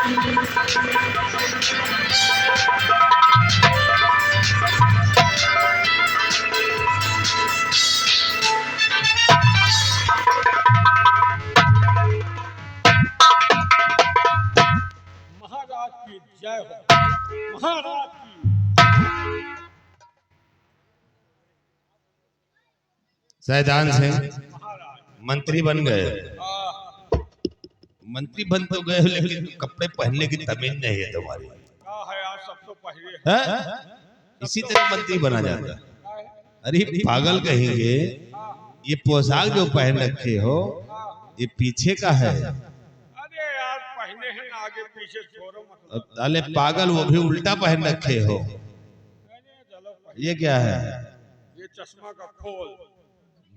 महाराज की जय हो। महाराज की सैदान सिंह महाराज मंत्री बन गए। मंत्री बन तो गए लेकिन कपड़े पहनने की तमीज नहीं है तुम्हारी। क्या है यार, सब तो पहले है? इसी तरह मंत्री बना जाता है। अरे पागल कहेंगे, ये पोशाक जो पहन रखे हो ये पीछे का है। अरे यार पहने हैं ना, आगे पीछे छोड़ो मत। अरे पागल, वो भी उल्टा पहन रखे हो। ये क्या है? ये चश्मा का खोल।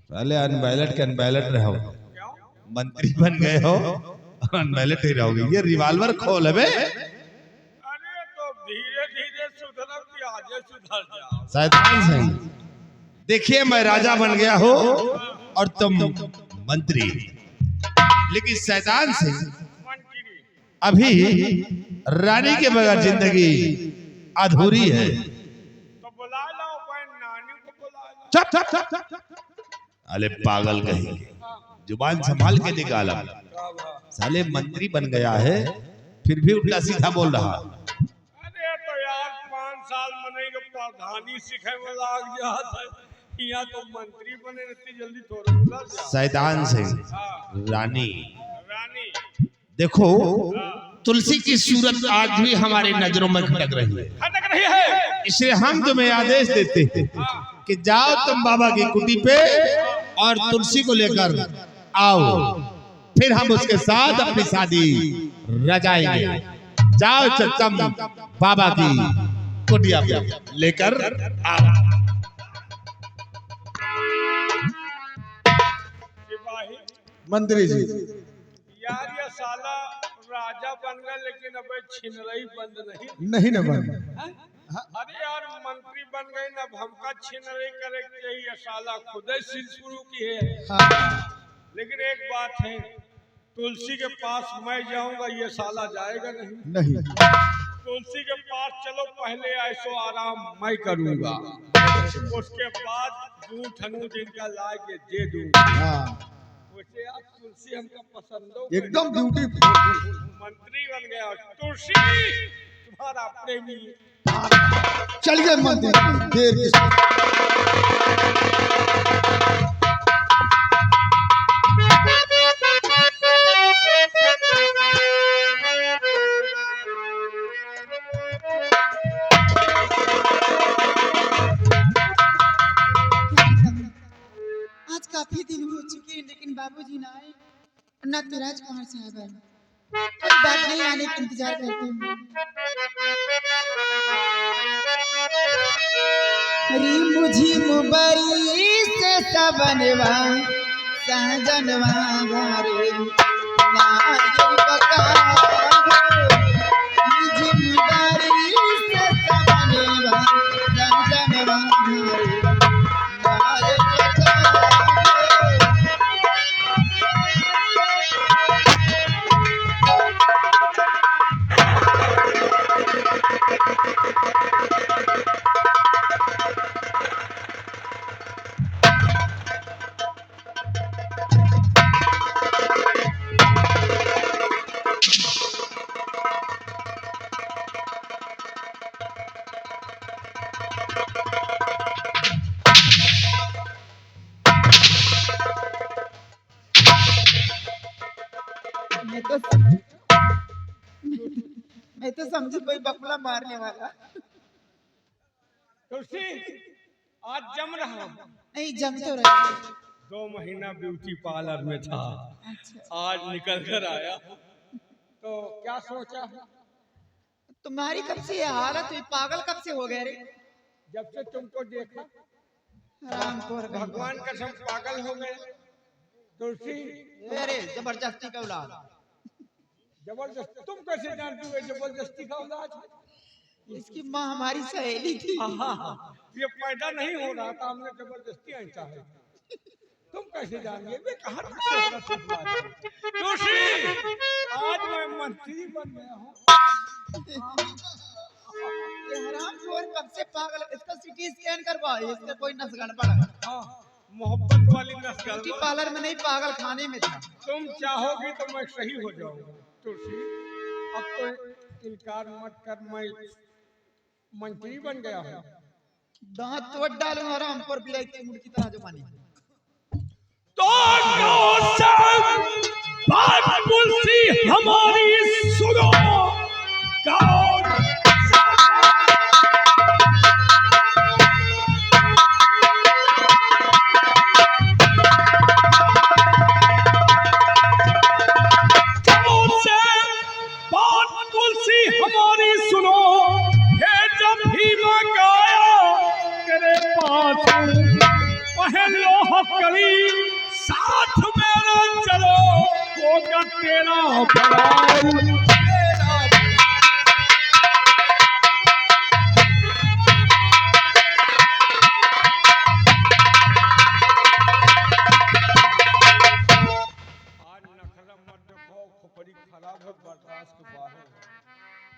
पहले अनबैलेट के अनबैलेट रहो, मंत्री बन गए हो और अनबैलेट ही रहोगे। ये रिवॉल्वर खोल है बे। अरे तो धीरे धीरे सुधरो कि आगे सुधर जाओ। सैदान सिंह, देखिए मैं राजा बन गया हो और तुम मंत्री, लेकिन सैदान सिंह अभी रानी के बगैर जिंदगी अधूरी है। तो बुला लो नानी को, बुला लो। चुप चुप चुप। अरे पागल कहेंगे, जुबान संभाल के निकाला। साले मंत्री बन गया है फिर भी उल्टा सीधा बोल रहा। अरे तो यार 5 साल मने के प्रधानी सीखे में लाग जाता है, यहाँ तो मंत्री बने इतनी जल्दी थोड़ा उधर जा। सैदान सिंह, रानी रानी देखो, तुलसी की सूरत आज भी हमारी नजरों में खटक रही है। खटक रही है, इसलिए हम तुम्हें आदेश देते हैं कि जाओ तुम बाबा की कुटी पे और तुलसी को लेकर आओ, फिर हम उसके साथ अपनी शादी रचाएंगे। जाओ तुम बाबा की कुटिया पे लेकर आओ। सिपाही मंत्री जी, यार ये साला राजा बन गया लेकिन अब छिनरई बंद नहीं न बन। अरे यार मंत्री बन गए ना, हमका छिनरई करे चाहिए, साला खुद ही सिर शुरू की है। लेकिन एक बात है, तुलसी के पास मैं जाऊंगा, ये साला जाएगा नहीं। तुलसी के पास चलो, पहले ऐसो आराम मैं करूंगा, उसके बाद दूध ठनूद इनका ला के दे दूंगा। वैसे यार तुलसी हमका पसंद हो, एकदम ब्यूटीफुल। मंत्री बन गया तुलसी तुम्हारा प्रेमी। चलिए मंत्री, देर आज काफी दिन हो चुके हैं लेकिन बाबूजी ना आए, ना तो राजकुमार साहब आए। कोई बात नहीं, आने का इंतजार करती हूँ। हरी मुझी मुबरी से सबनवा सहजनवा घरे नारियल पकाओ। मुझी मुबरी से सबनवा सहजनवा घरे नारियल पकाओ। मैं तो समझी कोई बकुला मारने वाला। तुलसी आज जम रहा, नहीं जम तो रहा। 2 महीना ब्यूटी पार्लर में था, अच्छा, आज निकल कर आया, तो क्या सोचा? तुम्हारी कब से ये हालत हुई? पागल कब से हो गए रे? जब से तुमको देखा हराम खोर कहीं का। भगवान कसम पागल हो गए। तुलसी अरे जबरदस्ती का औलाद। जबरदस्ती, तुम कैसे जानती हो जबरदस्ती का औलाद है? इसकी माँ हमारी सहेली थी। ये पैदा नहीं हो रहा था, हमने जबरदस्ती ऐसा है। तुम कैसे जान गए? कहाँ तुलसी आज मैं मंत्री बन गया हूँ। ये हरामखोर कब से पागल है? इसका सीटी स्कैन करवा, इसका कोई नस गड़बड़ है। हाँ, मोहब्बत वाली नस्ल। ब्यूटी पार्लर में नहीं, पागल खाने में था। तुम चाहोगी तो मैं सही हो जाऊंगा। तुलसी, अब तो इनकार मत कर, मैं मंत्री बन गया हूँ। दांत तोड़ डालूं हरामखोर बिलायती मुर्गी की तरह जवानी। तो बात तुलसी हमारी सुनो। तुलसी हमारी सुनो, हे जब भीमा गाया तेरे पास पहलो हकरी साथ मेरा चलो, होगा तेरा भला। खराब है, बर्दाश्त के बाहर।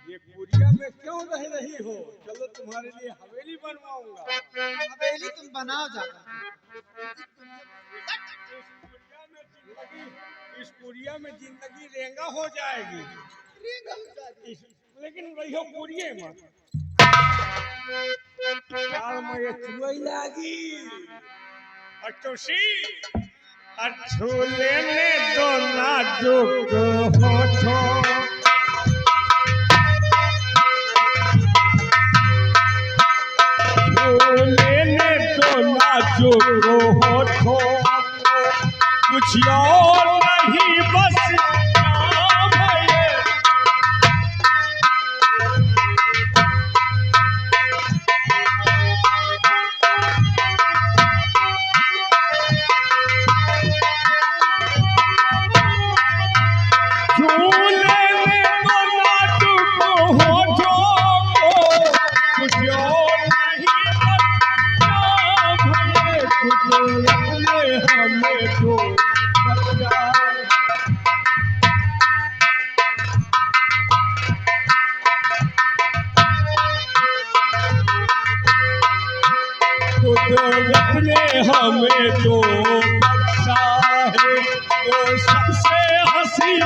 ये कुरिया में क्यों रह रही हो? चलो तुम्हारे लिए हवेली बनवाऊंगा। हवेली तुम बनाओ जाकर। इस कुरिया में जिंदगी रेंगा हो जाएगी। लेकिन रहियो कुरिये मत। यार मैं ये चुई लागी। अच्छोशी अच्छो लेने दो नाजुक होठो, लेने दो नाजुक होठो, कुछ और नहीं बस नाम है ये। हमें जो बख्शा है वो सबसे हसीन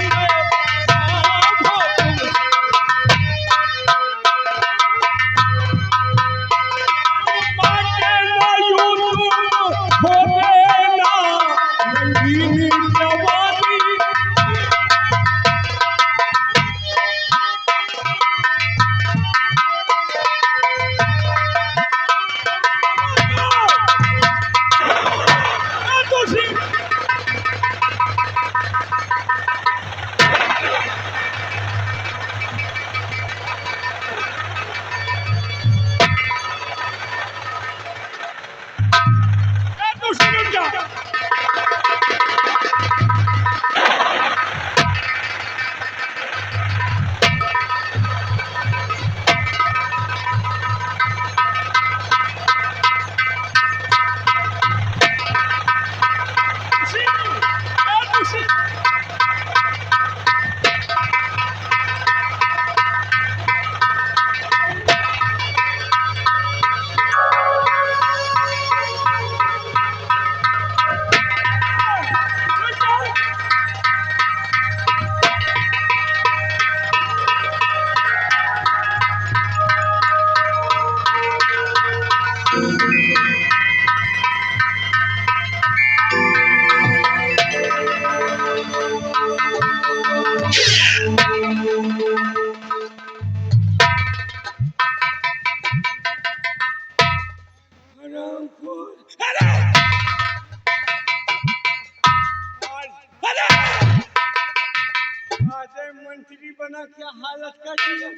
मंत्री बना क्या हालत कर दी है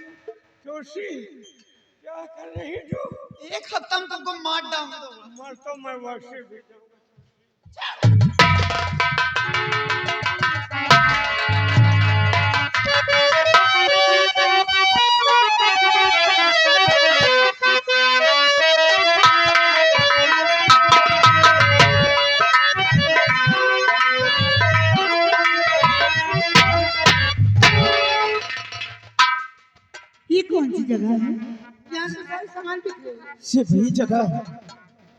जोशी, क्या कर रही जो? एक हफ्ता में तुमको मार डालूंगा। मर तो मैं वर्षे भी ये कौन सी जगह है? यहाँ तो सारे सामान बिक रहे हैं। सिर्फ वही जगह है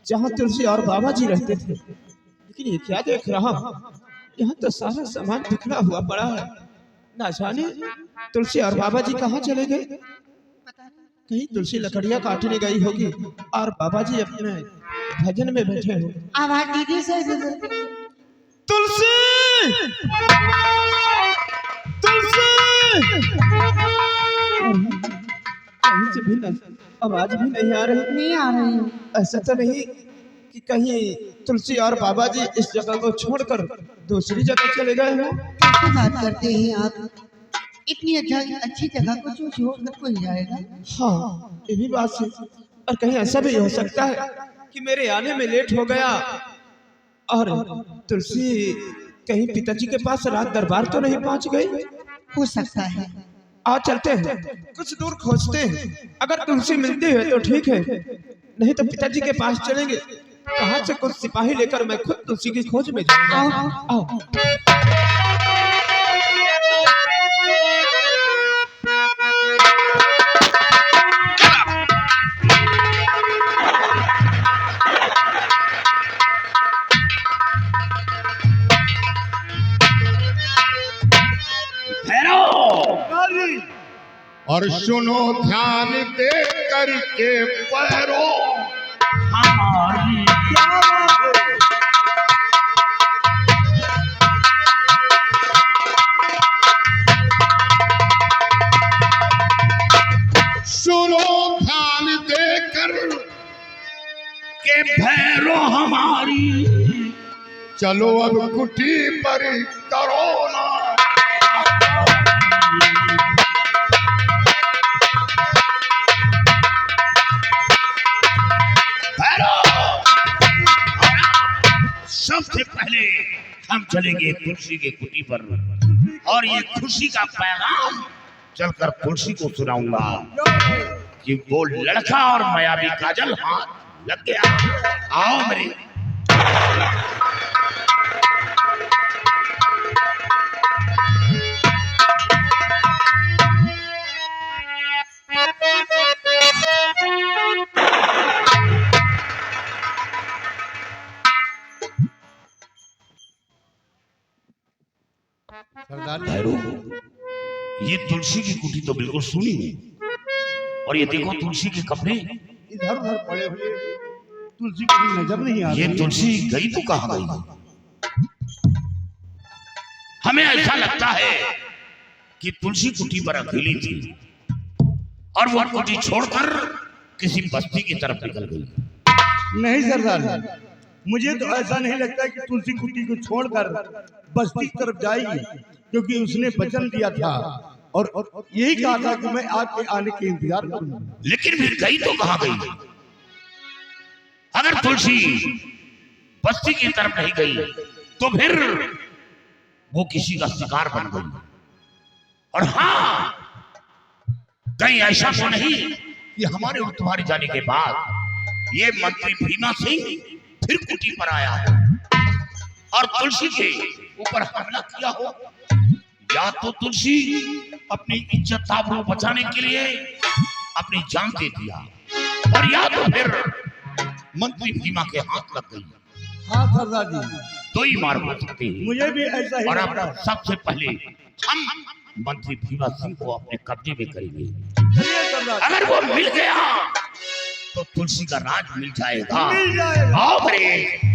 जहाँ तुलसी और बाबा जी रहते थे। लेकिन ये क्या देख रहा हूँ, यहाँ तो सारा सामान बिखरा हुआ पड़ा है। ना जाने तुलसी और बाबा जी कहाँ चले गए। कहीं तुलसी लकड़ियाँ काटने गई होगी और बाबा जी अपने भजन में बैठे हो। आवाज दीजिए सर। तुलसी, तुलसी, कहीं से भी आवाज भी नहीं आ रही। नहीं आ रही है। ऐसा तो नहीं कि कहीं तुलसी और बाबा जी इस जगह को छोड़कर दूसरी जगह चले गए हो। कैसी बात करते हैं आप? इतनी अच्छी जगह को जो छोड़कर कोई जाएगा? हाँ, ये भी बात है। और कहीं ऐसा भी हो सकता है कि मेरे आने में लेट हो गया और तुलसी कहीं पिताजी के पास रात दरबार तो नहीं पहुंच गई। हो सकता है। आ चलते हैं, कुछ दूर खोजते हैं। अगर तुलसी मिलती है तो ठीक है, नहीं तो पिताजी के पास चलेंगे। कहाँ से कुछ सिपाही लेकर मैं खुद तुलसी की खोज में जाऊंगा। आओ। और सुनो ध्यान दे करके पैरों हमारी। सुनो ध्यान दे कर के भैरो हमारी। चलो अब कुटी पर करो ना। सबसे पहले हम चलेंगे तुलसी के कुटी पर और ये खुशी का पैगाम चलकर तुलसी को सुनाऊंगा कि वो लड़का और मायावी काजल हाथ लग गया। आओ मेरे। भैरू, ये तुलसी की कुटी तो बिल्कुल सुनी है और ये देखो तुलसी के कपड़े इधर उधर पड़े हुए, तुलसी को नजर नहीं आ रही। ये तुलसी गई तो कहाँ गई? हमें ऐसा लगता है कि तुलसी कुटी पर अकेली थी और वो कुटी छोड़कर किसी बस्ती की तरफ निकल गई। नहीं सरदार, मुझे तो ऐसा नहीं लगता कि तुलसी कुटी को छोड़कर बस्ती की तरफ जाएगी, क्योंकि उसने वचन दिया था और यही कहा था कि मैं आपके आने के इंतजार करूंगा। लेकिन फिर गई तो कहाँ गई? अगर तुलसी बस्ती की तरफ नहीं गई तो फिर वो किसी का शिकार बन गई। और हाँ, कहीं ऐसा तो नहीं कि हमारे और तुम्हारे जाने के बाद ये मंत्री भीमा सिंह फिर कुटी पर आया हो और तुलसी के ऊपर हमला किया हो। या तो तुलसी अपनी इज्जत आबरू बचाने के लिए अपनी जान दे दिया और या तो फिर मंत्री भीमा के हाथ लग गई। हाँ सरदार जी, तो ही मार हो सकते हैं। मुझे भी ऐसा ही और लगता अब है। सबसे पहले हम मंत्री भीमा सिंह को अपने कब्जे में करेंगे। चलिए सरदार, अगर वो मिल गया तो तुलसी का राज मिल जाएगा। मिल जाएगा। आओ बड़े।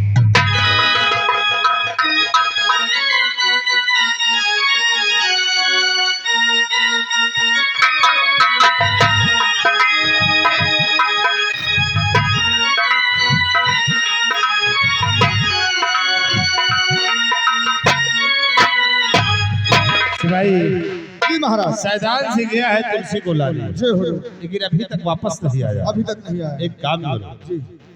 जी महाराज, सैदान से गया है तुलसी को लाने, लेकिन अभी तक वापस नहीं आया। अभी तक नहीं आया। एक काम करो,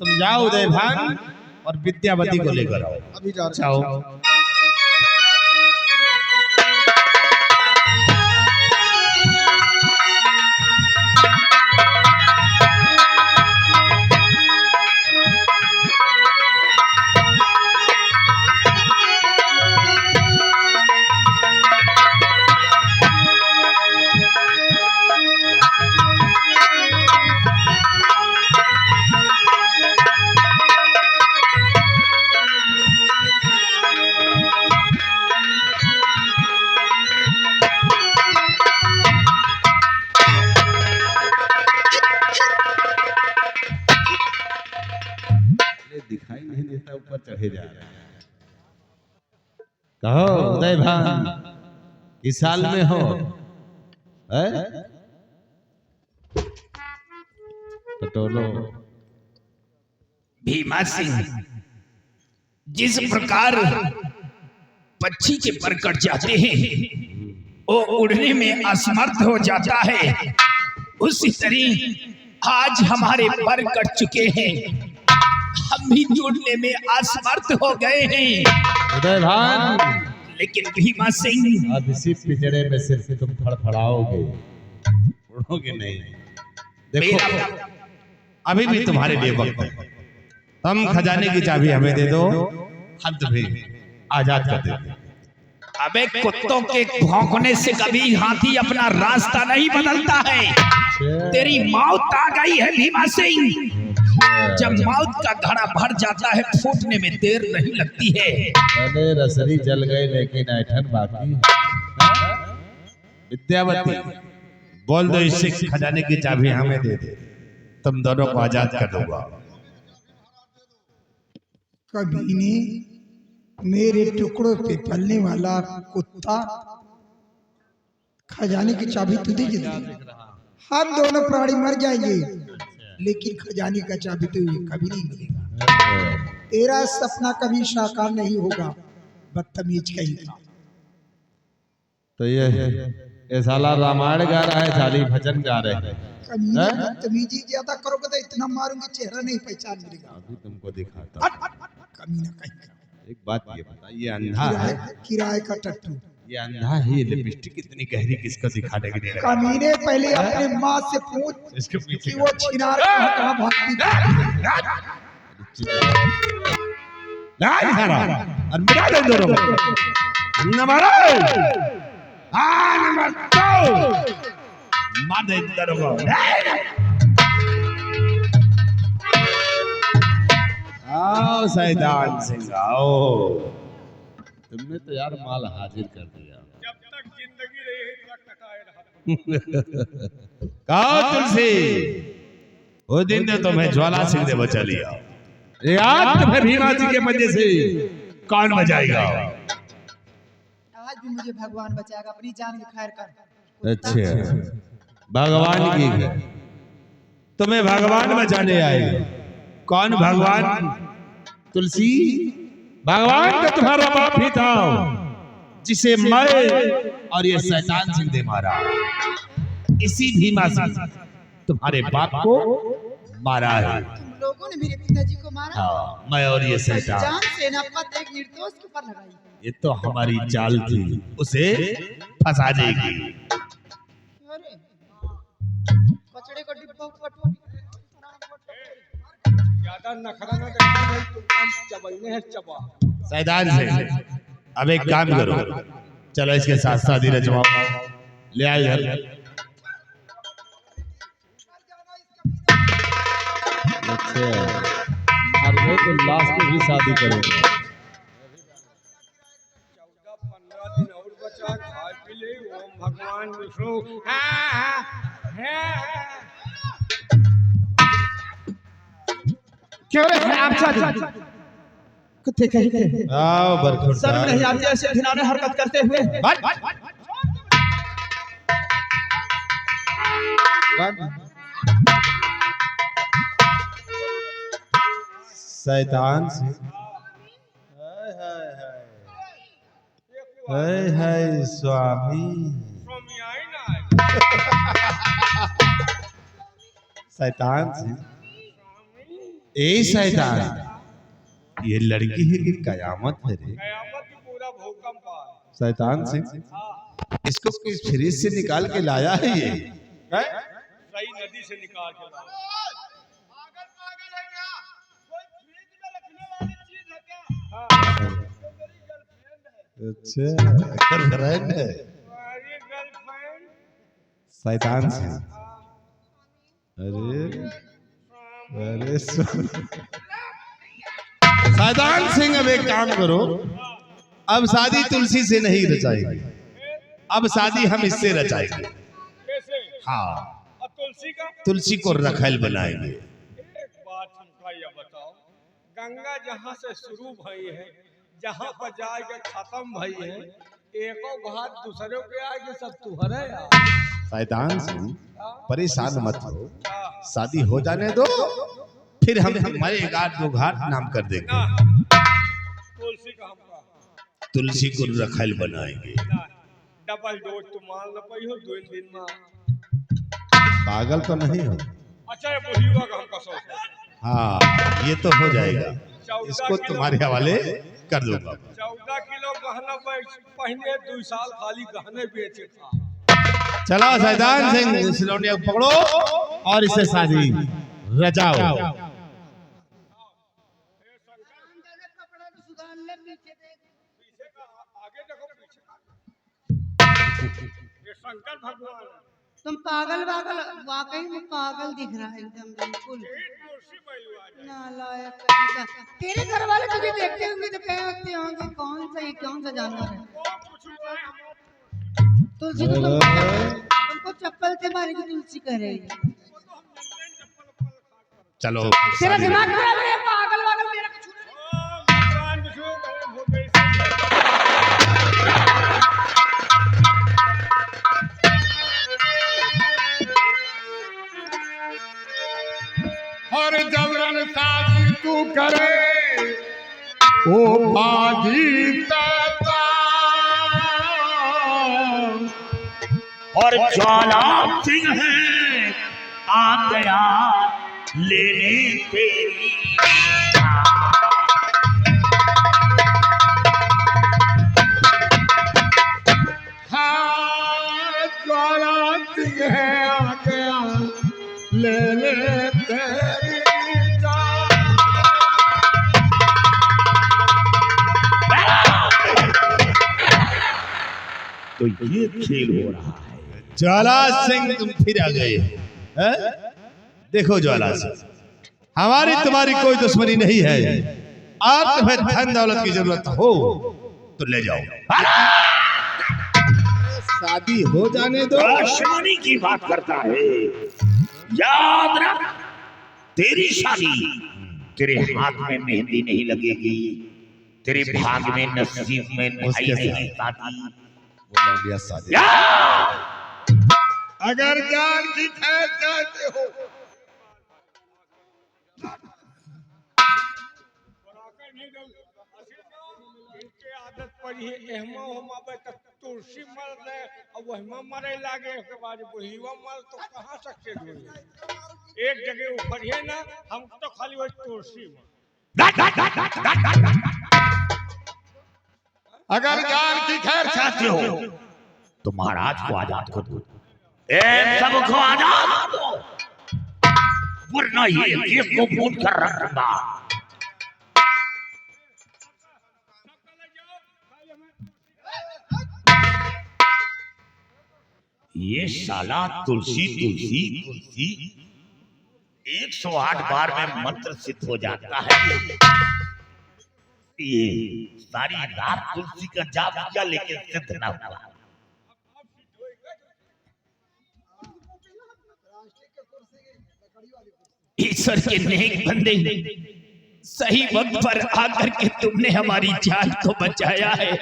तुम जाओ उदय भान और विद्यावती को लेकर आओ। अभी जा रहे जाओ। ऊपर चढ़े जा रहे हैं। कहो उदय भान किस साल में हो? पटोलो। भीमा सिंह जिस प्रकार पक्षी के पर कट जाते हैं वो उड़ने में असमर्थ हो जाता है, उसी तरह आज हमारे पर कट चुके हैं, हम भी उड़ने में असमर्थ हो गए हैं। उदय भान लेकिन भीमा सिंह अब इसी पिंजरे में सिर्फ तुम फड़फड़ाओगे, उड़ोगे नहीं। देखो अभी भी तुम्हारे लिए वक्त है, तुम खजाने की चाबी हमें दे दो, हम तुम्हें आजाद कर देंगे। अबे कुत्तों के भौंकने से कभी हाथी अपना रास्ता नहीं बदलता है। तेरी मौत आ गई है भीमा सिंह। जब मौत का घड़ा भर जाता है फूटने में देर नहीं लगती है। अरे रसरी जल गई लेकिन ऐठन बाकी है। विद्यावती बोल दो इससे खजाने की चाबी हमें दे दे, तुम दोनों को आजाद कर दूंगा। कमीने, मेरे टुकड़ों पे पलने वाला कुत्ता, खजाने की चाबी तुझे दे दी। हम दोनों प्राणी मर जाएंगे लेकिन खजाने का चाबी तो ये कभी नहीं मिलेगा। तेरा सपना कभी साकार नहीं होगा, बदतमीज कहीं का। तो ये साला रामायण गा रहा है, साली भजन गा रहे हैं। कमीने, बदतमीजी ज्यादा करोगे तो इतना मारूंगी चेहरा नहीं पहचान मिलेगा। अभी तुमको दिखाता हूं। कमीना कहीं का। एक बात ये बता, ये अंधा है, किराए का टट्टू। ये अंधा है, ये लिपस्टिक इतनी गहरी किसको दिखाने के लिए? कमीने, पहले अपने माँ से पूछ इसके पीछे कि वो छिनार कहाँ भागती थी। ना दिखाना और मिला दे दोनों को। नंबर नंबर 2 मार दे दोनों को। आओ सैदान सिंह आओ, तुमने तो यार माल हाजिर कर दिया। जब तक जिंदगी रही इतना कटाए रहा। कहो तुलसी, वो दिन ने तुम्हें ज्वाला सिंह ने बचा लिया, याद तुम्हें भीमा जी के मजे से कौन बचाएगा? आज भी मुझे भगवान बचाएगा, अपनी जान की खैर कर। अच्छा भगवान की है, तुम्हें भगवान बचाने आए। कौन भगवान? तुलसी, भगवान का तुम्हारा बाप ही था जिसे मैं और ये शैतान सिंह ने मारा। इसी भीमा सिंह तुम्हारे बाप को मारा है। तुम लोगों ने मेरे पिताजी को मारा? हाँ, मैं और ये शैतान। जान से नफरत एक निर्दोष के ऊपर लगाई। ये तो हमारी चाल थी, उसे फंसा देगी। अरे कचड़े को डिब्बा ऊपर ज्यादा नखरा ना करना भाई, तुम काम चबाइने है चबा। सैदान सिंह अब एक काम करो, चलो इसके साथ शादी रचवाओ, ले आओ इधर। अच्छा मरने को लाश की भी शादी करो। 14-15 दिन और बचा, खा पी ले। ओम भगवान विष्णु। क्यों रे आप शादी कुत्ते कहीं के? आओ बरखुर सर नहीं आते ऐसे घिनौने हरकत करते हुए। शैतान से हाय हाय स्वामी। स्वामी आए ना। शैतान से ए शैतान, ये लड़की है कि कयामत है रे? कयामत की पूरा भूकंप आया। शैतान सिंह इसको किस फ्रिज से निकाल के लाया है ये? हैं? सही नदी से निकाल के लाया। अच्छा गर्लफ्रेंड है हमारी गर्लफ्रेंड। शैतान सिंह। अरे अरे शैतान सिंह अब एक काम करो, अब शादी तुलसी से नहीं रचाएंगे, अब शादी हम इससे रचाएंगे। कैसे? हाँ, और तुलसी का? तुलसी को रखैल बनाएंगे। एक बात हमका ये बताओ, गंगा जहाँ से शुरू भई है, जहाँ पर जाके खत्म भई है, एको घाट दूसरे के आगे सब तुहरे यार। शैतान सिंह परेशान मत हो, शादी हो जाने दो, फिर हम हमारे एक आध दो घाट नाम कर देंगे। तुलसी का हमका तुलसी को रखल बनाएंगे। डबल डोज तो मान न पाई हो 2 दिन में। पागल तो नहीं हो? अच्छा ये बुढ़ीवा का हमका शौक है। हाँ ये तो हो जाएगा, इसको तुम्हारे हवाले कर दूंगा। 14 किलो गहना पहने 2 साल खाली गहने बेचे था। चलो शैतान सिंह इस लौंडिया को पकड़ो और इसे शादी रचाओ। शंकर भगवान तुम पागल वागल वाकई में पागल दिख रहा है एकदम बिल्कुल नालायक कहीं का। तेरे घर वाले तुझे देखते होंगे तो कहते होंगे कौन सा जानवर है। तुलसी तो तुमको चप्पल से मारेगी, तुलसी करेगी। चलो तेरा दिमाग खराब है, पागल वागल मेरा कुछ और जबरन शादी तू करे ओ बाजी और ज्वाला सिंह है आ गया लेने तेरी ज्वाला सिंह है आ गया ले ले तेरी जान। तो ये खेल हो रहा है। ज्वाला सिंह तुम फिर आ गए हैं? देखो ज्वाला सिंह, हमारी तुम्हारी कोई दुश्मनी नहीं है। आप तुम्हें धन दौलत की जरूरत हो तो ले जाओ, शादी हो जाने दो। शादी की बात करता है, याद रख तेरी शादी तेरे हाथ में मेहंदी नहीं लगेगी, तेरे भाग में नसीब में नहीं शादी। अगर जान की खैर चाहते हो इनके आदत पड़ी है एहमा होमा पे तक तुलसी मर ले और वहमा मरे लागे उसके बाद बुढ़ीवा मर तो कहाँ सक्सेस हो। एक जगह ऊपर है ना, हम तो खाली वही तुलसी मर। अगर जान की खैर चाहते हो तो महाराज को आजाद कर दो, सबको आजाद कर दो, वरना ये केस को फूट कर रखूंगा। ये साला तुलसी तुलसी तुलसी 108 बार में मंत्र सिद्ध हो जाता है। ये सारी रात तुलसी का जाप किया लेकिन सिद्ध ना हुआ। ईश्वर के नेक बंदे, सही वक्त पर आकर के तुमने हमारी जान को बचाया है।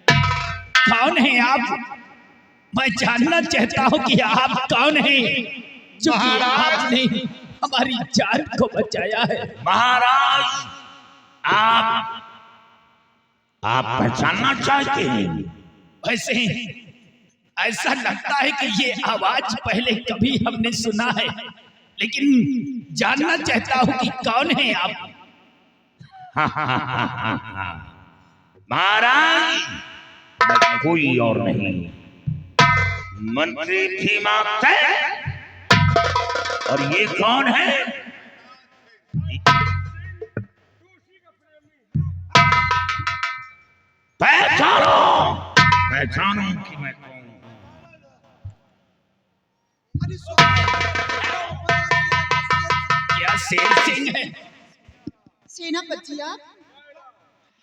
कौन है आप? मैं जानना चाहता हूँ कि आप कौन हैं जो कि आपने हमारी जान को बचाया है। महाराज आप पहचानना चाहते हैं? वैसे ऐसा लगता है कि ये आवाज पहले कभी हमने सुना है, लेकिन जानना चाहता हूँ कि कौन है आप। महाराज मैं कोई और नहीं, मंत्री भीमा है। और ये कौन है? पहचानो कि मैं कौन हूं। क्या शेर सिंह है? सेनापति आप?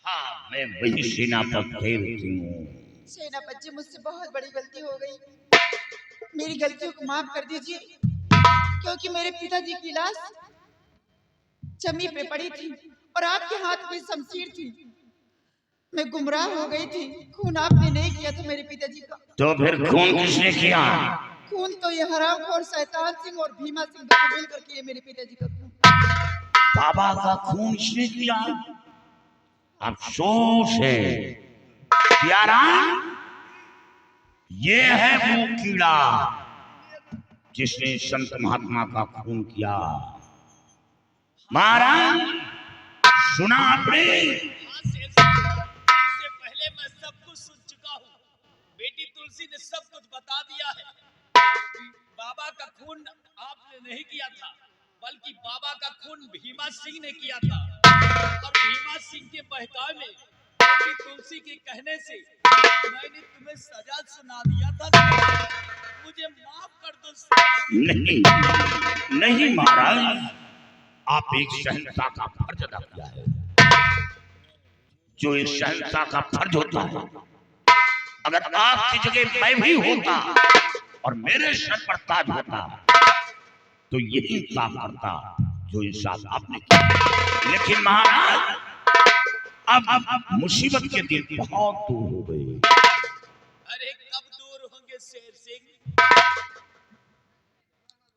हाँ मैं वही सेनापति हूँ। सेनापति मुझसे बहुत बड़ी गलती हो गई, मेरी गलतियों को माफ कर दीजिए, क्योंकि मेरे पिताजी की लाश जमीन पे पड़ी थी और आपके हाथ में शमशीर थी। मैं गुमराह हो गई थी। खून आपने नहीं किया था मेरे पिताजी का। तो फिर खून किसने किया? खून तो ये हरामखोर शैतान सिंह और भीमा सिंह दोनों मिलकर किए मेरे पिताजी का खून। बाबा का खून इसने किया? अफसोस है प्यारा, ये है वो कीड़ा जिसने संत महात्मा का खून किया। महाराज सुना आपने? इससे पहले मैं सब कुछ सुन चुका हूँ। बेटी तुलसी ने सब कुछ बता दिया है। बाबा का खून आपने नहीं किया था, बल्कि बाबा का खून भीमा सिंह ने किया था। और भीमा सिंह के बहकावे में बेटी तुलसी के कहने से मैंने तुम्हें सजा सुना दिया था। मुझे माफ कर दो। नहीं नहीं महाराज, आप एक शहंशाह का फर्ज अदा किया है। जो एक शहंशाह का फर्ज होता है, अगर आपकी जगह मैं भी होता और मेरे सर पर ताज होता तो यही इंसाफ करता जो इंसाफ आपने किया। लेकिन महाराज अब मुसीबत के दिन बहुत दूर हो गए। अरे कब दूर होंगे शेर सिंह?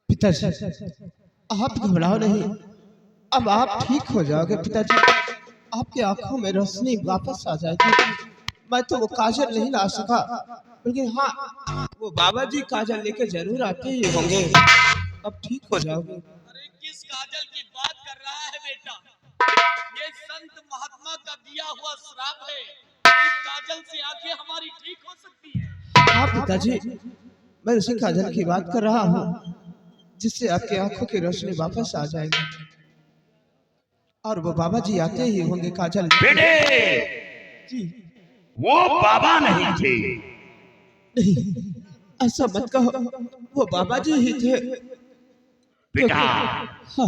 पिताजी आप घबराओ नहीं, अब आप ठीक हो जाओगे। पिताजी आपकी आंखों में रोशनी वापस आ जाएगी। मैं तो वो काजल नहीं ला सका, लेकिन हाँ वो बाबा जी काजल लेके जरूर आते ही होंगे। अब ठीक हो जाओगे। अरे किस काजल की बात कर रहा है बेटा? ये संत महात्मा का दिया हुआ श्राप है। इस काजल से आंखें हमारी ठीक हो सकती है। हाँ पिताजी, मैं उसी काजल की बात कर रहा हूँ जिससे आपकी आंखों की रोशनी वापस आ जाएगी। और वो बाबा जी आते ही होंगे काजल। बेटे जी वो बाबा नहीं थे। नहीं, ऐसा मत कहो, वो बाबा जी ही थे। बेटा हाँ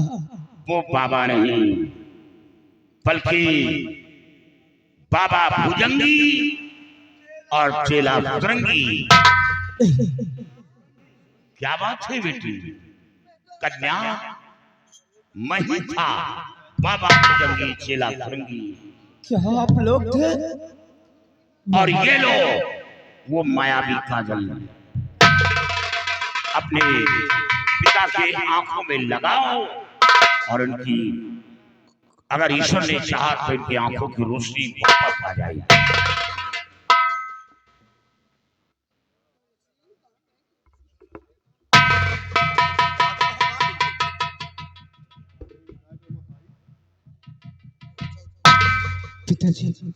वो बाबा नहीं, बल्कि बाबा भुजंगी और चेला फुरंगी। क्या बात है बेटी? कन्या मैं ही था, बाबा भुजंगी चेला फुरंगी। क्या आप लोग थे? और ये लो वो मायावी काजल, अपने पिता के आंखों में लगाओ और उनकी, अगर ईश्वर ने चाहा तो इनकी आंखों की रोशनी वापस आ जाएगी। पिताजी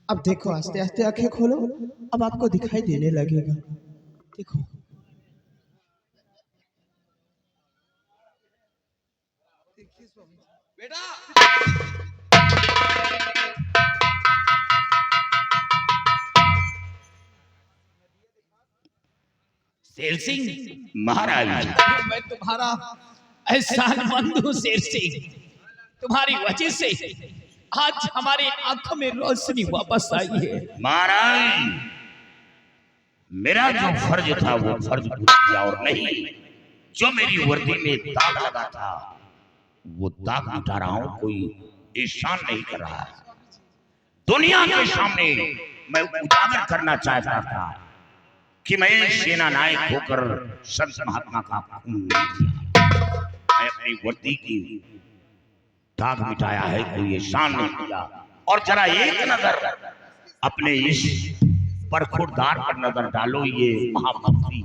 अब देखो, आस्ते आस्ते आंखें खोलो, अब आपको दिखाई देने लगेगा। देखो शेर सिंह महाराज मैं तुम्हारा एहसानमंद हूँ शेर सिंह। तुम्हारी वजह से आज हमारे आंखों में रोशनी वापस आई है। महाराज मेरा जो फर्ज था वो फर्ज पूरा किया, और नहीं जो मेरी वर्दी में दाग लगा था वो दाग मिटा रहा हूं। कोई एहसान नहीं कर रहा है। दुनिया के सामने मैं उजागर करना चाहता था कि मैं सेना नायक होकर संत महात्मा का खून नहीं किया। मैं अपनी वर्दी की दाग मिटाया है, कोई एहसान नहीं किया। और जरा एक नजर अपने इस परखुरदार पर नजर डालो, ये महाभक्ति।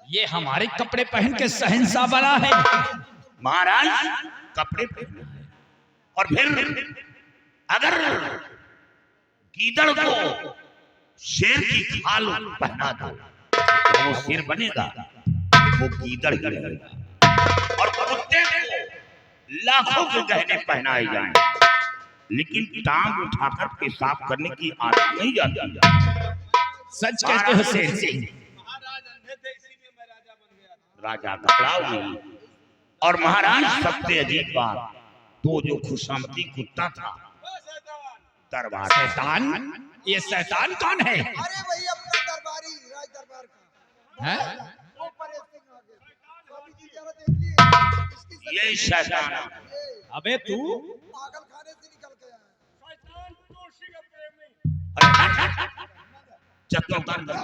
ये हमारे कपड़े पहन के शहंशाह बना है। महाराज कपड़े पहना है, और फिर अगर गीदड़ को शेर की खाल पहना दो तो वो शेर बनेगा, वो गीदड़ ही रहेगा। और कुत्ते को लाखों के गहने पहनाए जाएं, लेकिन टांग उठाकर पेशाब करने की आदत नहीं जाती। सच कहते हो शेर सिंह। राजा घबराओ नहीं। और महाराज सबसे अजीब बात, तो जो खुशामती कुत्ता था दरबार, शैतान? ये शैतान कौन है? अरे वही अपना दरबारी राज दरबार का हैं? वो परे सिंह आ गया। स्वामी जी जरा देख लिए इसकी ये शैतान। अबे तू पागल खाने से निकल के आया। शैतान तुलसी का प्रेमी। अरे चत्ता उतार दे।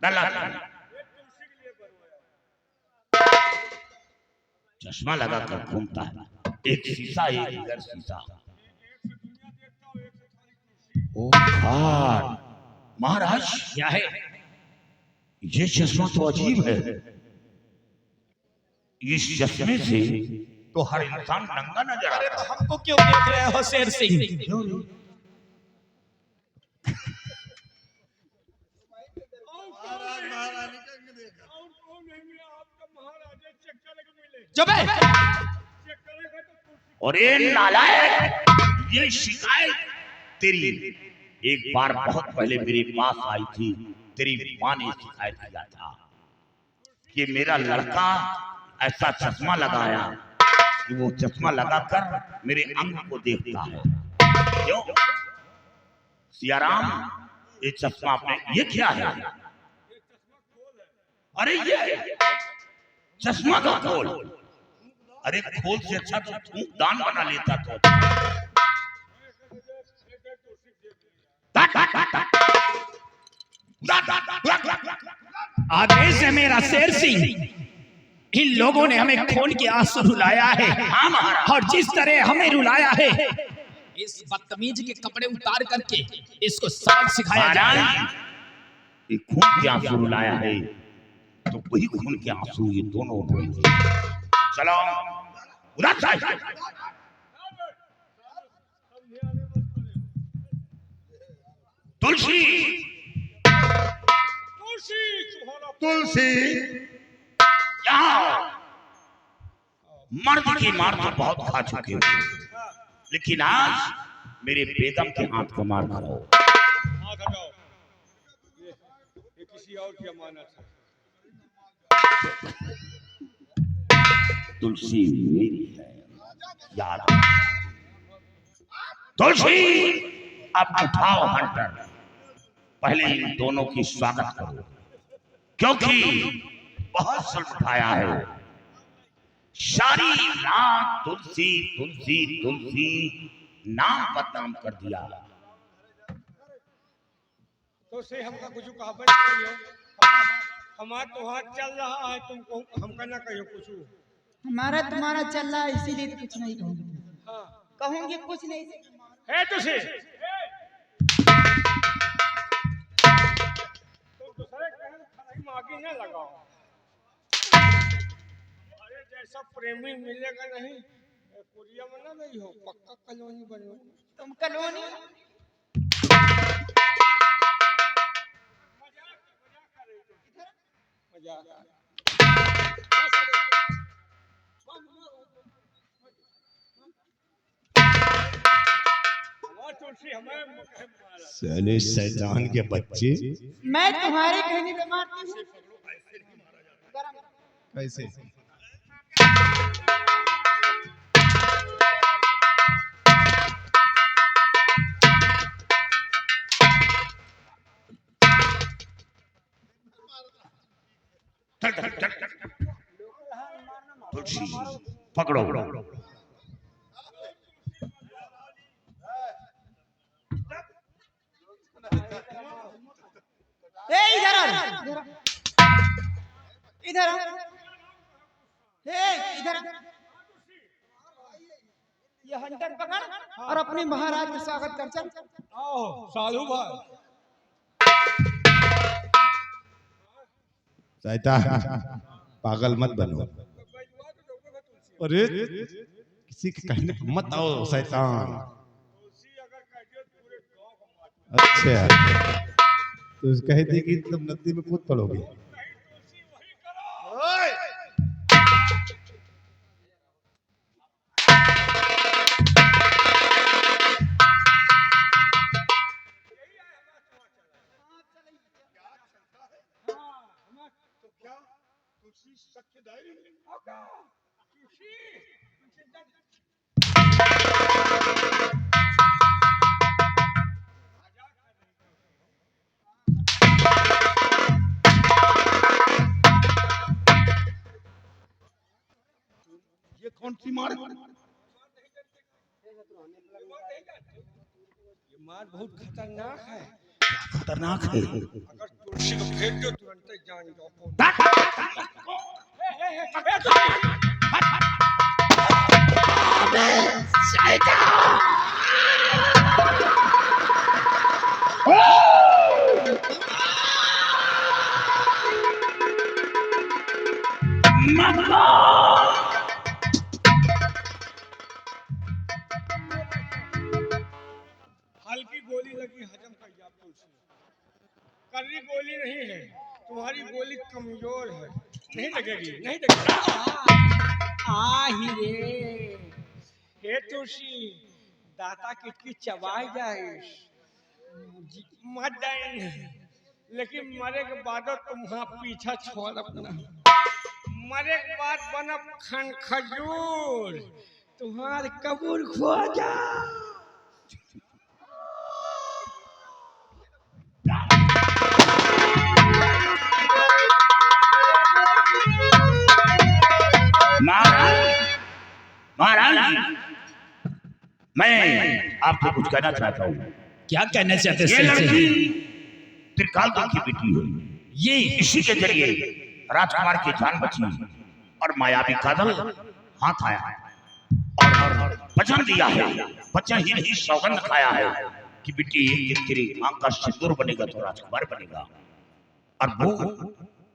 डाला ये तुलसी के लिए बनवाया। चश्मा लगा कर घूमता है, एक शीशा एक इधर शीशा। ओ गॉड महाराज, क्या है? ये चश्मा तो अजीब है। इस चश्मे से तो हर इंसान नंगा नजर आता है। हमको क्यों देख रहे हो शेर सिंह? और कौन है मिला आपका महाराजा चक्कर के मिले। जब चक्कर का तो तुलसी। और ये नालायक, ये शिकायत तेरी एक बार बहुत पहले मेरे पास आई थी। तेरी माँ ने शिकायत किया था कि मेरा लड़का ऐसा चश्मा लगाया कि वो चश्मा लगाकर मेरे अंग को देखता है। क्यों सियाराम, ये चश्मा आपने, ये क्या है? अरे ये चश्मा का खोल। अरे खोल से अच्छा तो थूक दान बना लेता तो। आदेश है मेरा शेर सिंह। इन लोगों ने हमें खून के आंसू रुलाया है, हाँ महाराज। और जिस तरह हमें रुलाया है, इस बदतमीज के कपड़े उतार करके इसको सबक सिखाया जाए। ये खून के आंसू रुलाया है तो वही खून के आंसू ये दोनों रोएंगे। चलो उधर से। तुलसी तुलसी तुम्हारा तुलसी यहाँ मर्द की मार तो बहुत खा चुके हो, लेकिन आज मेरे बेगम के हाथ का मार खाओ। हाथ हटाओ। ये किसी और की अमानत है। तुलसी मेरी है, याद रखो। तुलसी अब उठाओ हंटर, पहले इन दोनों की स्वागत करो, क्योंकि बहुत जुल्म उठाया है। सारी रात तुलसी तुलसी तुलसी नाम बदनाम कर दिया। तो से हमका कुछ कहावत नहीं है। हमारा तो हाथ चल रहा है, तुमको हमका ना कहियो कुछ। हमारा तुम्हारा चल रहा है, इसीलिए तो कुछ नहीं कहूँगी। हाँ कहूँगी कुछ नहीं। है तुझे तो दूसरे कहने आगे ना लगाओ। अरे जैसा प्रेमी मिलेगा नहीं, कुरिया में ना नहीं हो, पक्का कॉलोनी बनो। तुम कलोनी साले शैतान के बच्चे। मैं तुम्हारे कहने पे मारती हूँ। कैसे? तुलसी पकड़ो। ए इधर आ, इधर आ। ए इधर आ। ये हंटर पकड़ और अपने महाराज का स्वागत कर। चल आओ साधु भाई। शैतान पागल मत बनो। अरे किसी के कहने पे मत आओ शैतान। अच्छा तो कह दी कि तुम नदी में कूद पड़ोगे। ये कौन तुलसी मार ये मार बहुत खतरनाक है। खतरनाक है। अगर तुलसी को फेंक दो तुरंत ही जान जाओ। हल्की गोली लगी हजम कर जा तुलसी। कड़ी गोली नहीं है, तुम्हारी गोली कमजोर है, नहीं लगेगी, नहीं लगेगी। आही रे, हे तुलसी, दाता कितकी चबाई जाए, मत जाए, लेकिन मरे के बाद तुम्हारा पीछा छोड़ अपना। मरे के बाद बनब खन खजूर, तुम्हारे कबूल खो जा। महाराज, मैं आपको कुछ कहना चाहता हूँ। क्या कहना चाहते ये हैं लड़की त्रिकाल की बेटी है। ये इसी के जरिए राजकुमार की जान बची और मायावी कादल हाथ आया और वचन दिया है, वचन ही नहीं सौगंध खाया है कि बेटी ये तेरी मां का सिंदूर बनेगा तो राजकुमार बनेगा। और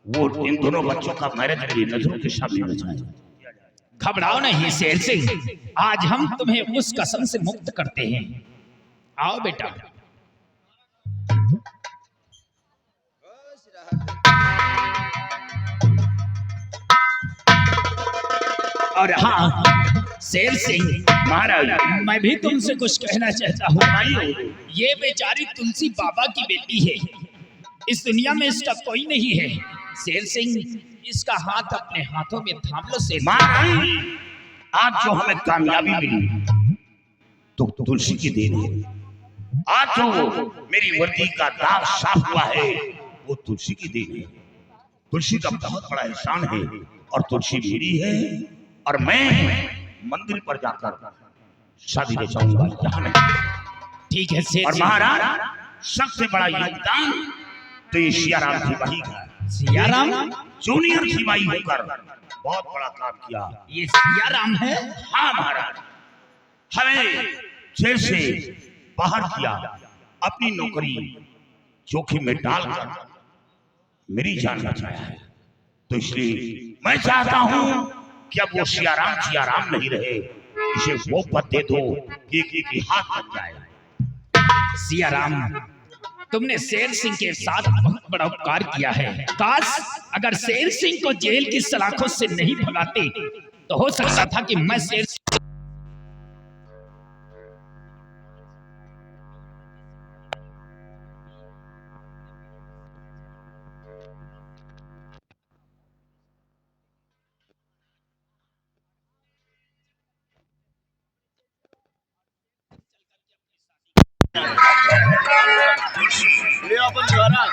वो इन दोनों बच्चों का मैरिज मेरी नजरों के सामने बचा है। घबराओ नहीं शेर सिंह, आज हम तुम्हें उस कसम से मुक्त करते हैं। आओ बेटा। और हाँ शेर सिंह महाराज, मैं भी तुमसे कुछ कहना चाहता हूँ। ये बेचारी तुलसी बाबा की बेटी है, इस दुनिया में इसका कोई नहीं है। शेर सिंह, इसका हाथ अपने हाथों में थाम लो शेर सिंह। महाराज, आज जो हमें कामयाबी मिली तो तुलसी की देन है। आज जो मेरी वर्दी का दाग साफ हुआ है वो तुलसी की देन है। तुलसी का बहुत बड़ा एहसान है और तुलसी मेरी है और मैं मंदिर पर जाकर शादी रचाऊंगा, यहाँ नहीं। ठीक है शेर और सिंह। महाराज, सबसे बड़ा योगदान तो ये सियाराम सिपाही का। सियाराम? जूनियर सिपाही होकर बहुत बड़ा काम किया। ये सियाराम है? हाँ महाराज, हमें जेल से बाहर किया, अपनी नौकरी जोखिम में डालकर मेरी जान बचाया है। तो इसलिए मैं चाहता हूँ कि अब वो सियाराम नहीं रहे, इसे वो पद दे दो कि एक हाथ बन जाए। सियाराम, तुमने शेर सिंह के साथ बहुत बड़ा उपकार किया है। काश अगर शेर सिंह को जेल की सलाखों से नहीं भगाते तो हो सकता था कि मैं शेर ले अपन द्वारा